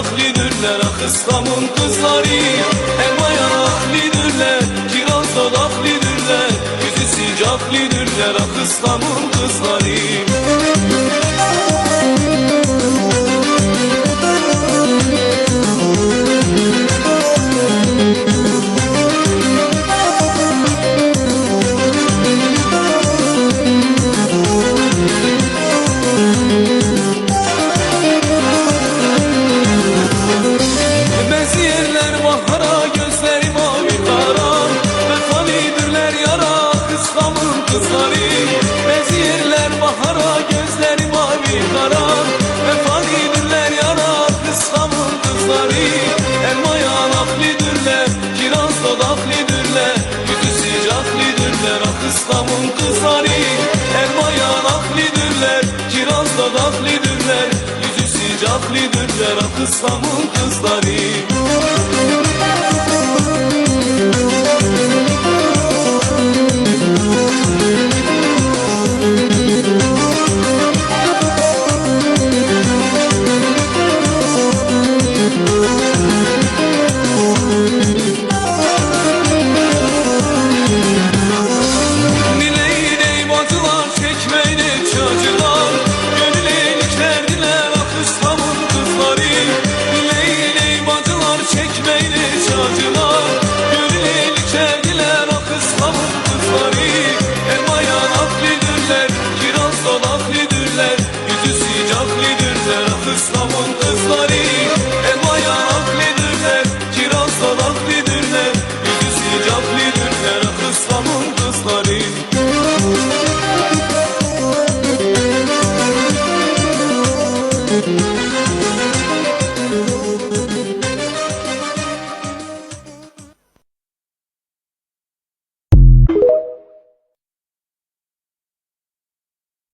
yanaklıdırlar, ah İslam'ın kızları. Elma yanaklıdırlar, kiraz dodaklıdırlar, yüzü sıcaklıdırlar, ah İslam'ın kızları. Bezirler bahara, gözleri mavi kara, vefalidirler yara, İslam'ın kızları. Elma yanaklıdırlar, kiraz dodaklıdırlar, yüzü sıcaklıdırlar, ah İslam'ın kızları. Elma yanaklıdırlar, kiraz dodaklıdırlar, yüzü sıcaklıdırlar, ah İslam'ın kızları.